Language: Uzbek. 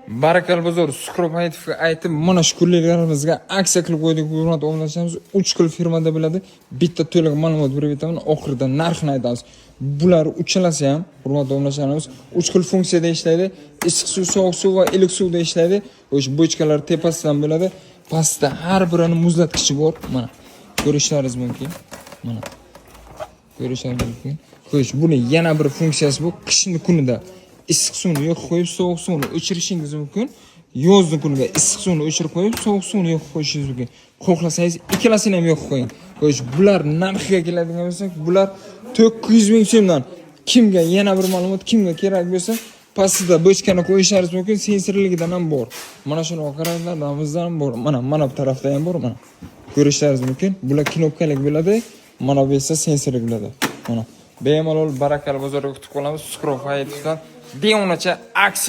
Barakal bozor Sukrov Hayitov aytib, mana shu kunlarimizga aksiya qilib qo'ydik. Hurmat o'rnashamiz. 3 xil firmada bo'ladi. Bitta to'liq ma'lumot berib o'taman, oxirida narxini aytamiz. Bular uchalasi ham hurmat o'rnashamiz. 3 xil funksiyada ishlaydi. Issiq suv, sovuq suv va iliq suvda ishlaydi. O'sha bochkalar tepasidan bo'ladi. Pastda har birining muzlatkichi bor. Mana ko'rishlaringiz mumkin. Mana ko'rishlaringiz mumkin. Xo'sh, buni yana bir funksiyasi bu. Qishning kunida issiq suvni yo'q qo'yib, sovuq suvni o'chirishingiz mumkin. Yozning kunida issiq suvni o'chirib qo'yib, sovuq suvni yo'q qo'yishingiz mumkin. Xohlasangiz ikkalasini ham yo'q qo'ying. Xo'sh, bular narxiga keladigan bo'lsak, bular 900 ming so'mdan. Kimga yana bir ma'lumot, kimga kerak bo'lsa, pastda bochkani qo'yishingiz mumkin. Sensorligidan ham bor. Mana shuni qaranglar, namizdan ham bor. Mana bu tarafda ham bor, mana. Ko'rishingiz mumkin. Bular knopkalik bo'ladi. Mana bu esa sensorlik bo'ladi. Mana. Bemalol barakal bozorga kutib qolamiz. Sukrov Hayitovdan Deonacha aksiya